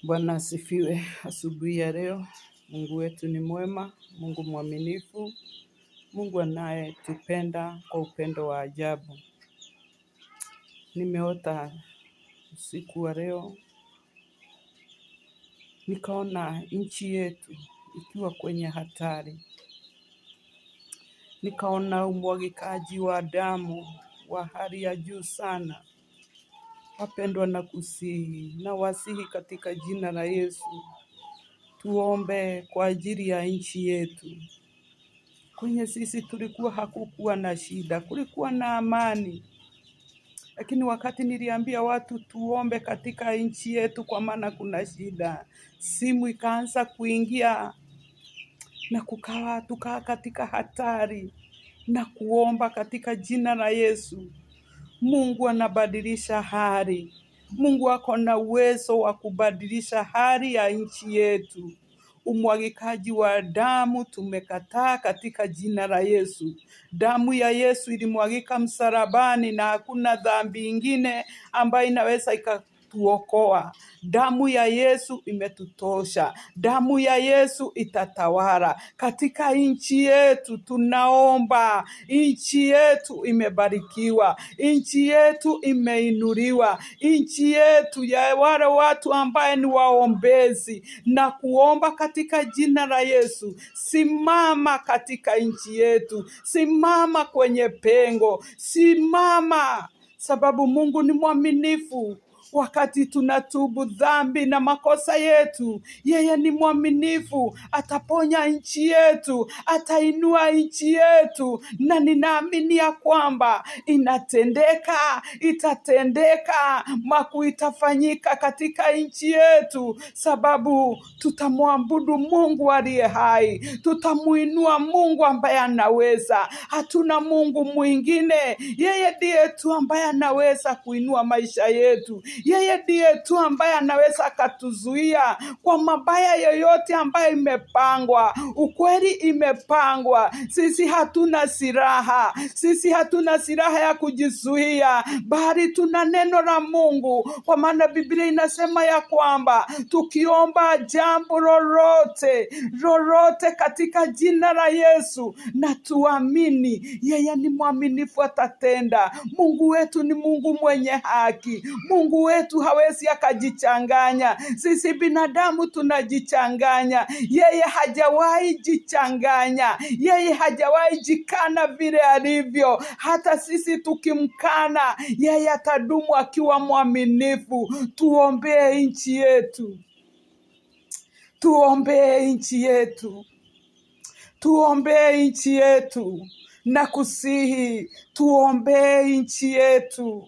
Bwana asifiwe. Asubuhi ya leo, Mungu wetu ni mwema, Mungu mwaminifu, Mungu anayetupenda kwa upendo wa ajabu. Nimeota usiku wa leo, nikaona nchi yetu ikiwa kwenye hatari. Nikaona umwagikaji wa damu wa hali ya juu sana. Wapendwa, na kusihi na wasihi katika jina la Yesu, tuombe kwa ajili ya nchi yetu. Kwenye sisi tulikuwa hakukuwa na shida, kulikuwa na amani. Lakini wakati niliambia watu tuombe katika nchi yetu kwa maana kuna shida, simu ikaanza kuingia na tukaa katika hatari na kuomba katika jina la Yesu. Mungu anabadilisha hali. Mungu ako na uwezo wa kubadilisha hali ya nchi yetu. Umwagikaji wa damu tumekataa katika jina la Yesu. Damu ya Yesu ilimwagika msalabani na hakuna dhambi ingine ambayo inaweza ikatuokoa. Damu ya Yesu imetutosha. Damu ya Yesu itatawala katika nchi yetu. Tunaomba, nchi yetu imebarikiwa, nchi yetu imeinuliwa, nchi yetu ya wale watu ambaye ni waombezi, na kuomba katika jina la Yesu. Simama katika nchi yetu, simama kwenye pengo, simama, sababu Mungu ni mwaminifu. Wakati tunatubu dhambi na makosa yetu, yeye ni mwaminifu, ataponya nchi yetu, atainua nchi yetu, na ninaamini ya kwamba inatendeka, itatendeka, makuu itafanyika katika nchi yetu, sababu tutamwabudu Mungu aliye hai, tutamuinua Mungu ambaye anaweza. Hatuna Mungu mwingine, yeye ndiye tu ambaye anaweza kuinua maisha yetu. Yeye ndiye tu ambaye anaweza akatuzuia kwa mabaya yoyote ambayo imepangwa. Ukweli imepangwa. Sisi hatuna silaha. Sisi hatuna silaha ya kujizuia, bali tuna neno la Mungu. Kwa maana Biblia inasema ya kwamba tukiomba jambo lolote katika jina la Yesu, na tuamini yeye ni mwaminifu, atatenda. Mungu wetu ni Mungu mwenye haki. Mungu wetu hawezi akajichanganya. Sisi binadamu tunajichanganya. Yeye hajawahi jichanganya. Yeye hajawahi jikana vile alivyo. Hata sisi tukimkana, yeye atadumu akiwa mwaminifu. Tuombee nchi yetu. Tuombee nchi yetu. Tuombee nchi yetu. Na kusihi, tuombee nchi yetu.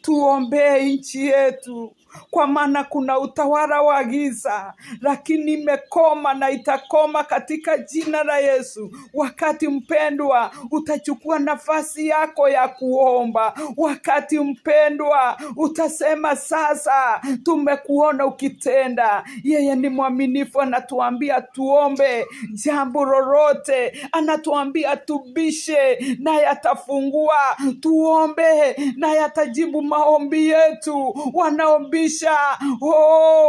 Tuombee nchi yetu, kwa maana kuna utawala wa giza, lakini imekoma na itakoma katika jina la Yesu. Wakati mpendwa, utachukua nafasi yako ya kuomba. Wakati mpendwa, utasema sasa tumekuona ukitenda. Yeye ni mwaminifu, anatuambia tuombe jambo lolote, anatuambia tubishe naye atafungua, tuombe naye atajibu maombi yetu. Wanaombisha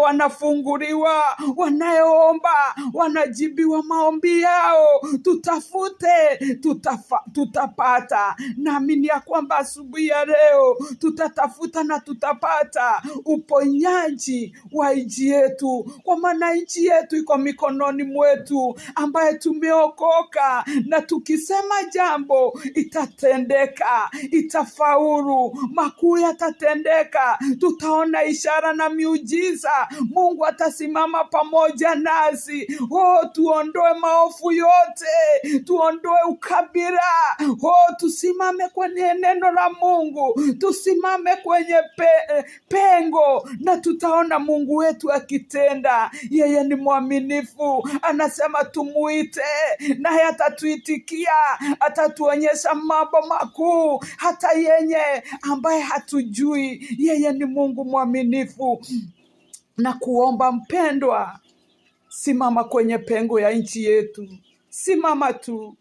wanafunguliwa, wanaoomba wanajibiwa maombi yao. Tutafute, tutapata. Naamini ya kwamba asubuhi ya leo tutatafuta na tutapata uponyaji wa nchi yetu, kwa maana nchi yetu iko mikononi mwetu ambaye tumeokoka, na tukisema jambo itatendeka, itafaulu, makuu yatatendeka, tutaona ishara na miujiza. Mungu atasimama pamoja nasi. Tuondoe maovu yote, tuondoe ukabila. Tusimame kwenye neno la Mungu, tusimame kwenye pengo, na tutaona Mungu wetu akitenda. Yeye ni mwaminifu, anasema tumuite naye atatuitikia, atatuonyesha mambo makuu hata yenye ambaye hatujui. Yeye ni Mungu mwaminifu. Na kuomba mpendwa, simama kwenye pengo ya nchi yetu. Simama tu.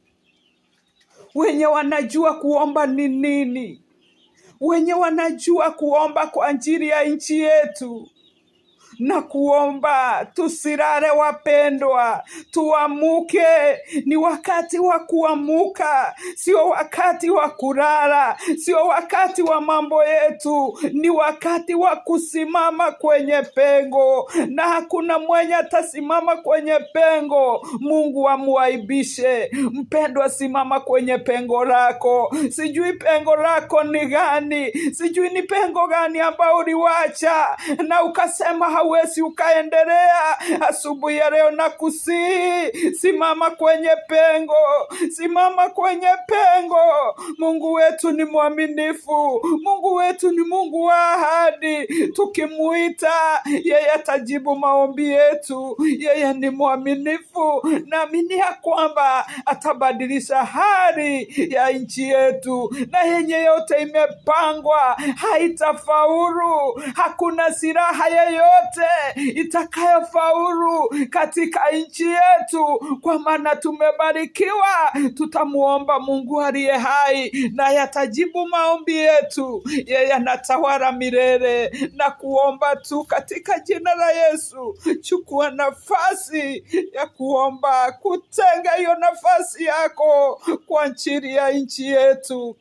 Wenye wanajua kuomba ni nini, wenye wanajua kuomba kwa ajili ya nchi yetu, na kuomba tusirare wapendwa, tuamuke. Ni wakati wa kuamuka, sio wakati wa kulala, sio wakati wa mambo yetu, ni wakati wa kusimama kwenye pengo, na hakuna mwenye atasimama kwenye pengo Mungu amuaibishe. Mpendwa, simama kwenye pengo lako. Sijui pengo lako ni gani, sijui ni pengo gani ambao uliwacha na ukasema hawezi ukaendelea. Asubuhi ya leo nakusihi, simama kwenye pengo, simama kwenye pengo. Mungu wetu ni mwaminifu, Mungu wetu ni Mungu wa ahadi. Tukimuita yeye atajibu maombi yetu. Yeye ni mwaminifu, naamini ya kwamba atabadilisha hali ya nchi yetu, na yenye yote imepangwa haitafaulu. Hakuna silaha yeyote itakayofaulu katika nchi yetu, kwa maana tumebarikiwa. Tutamuomba Mungu aliye hai na yatajibu maombi yetu. Yeye anatawala milele, na kuomba tu katika jina la Yesu. Chukua nafasi ya kuomba, kutenga hiyo nafasi yako kwa ajili ya nchi yetu.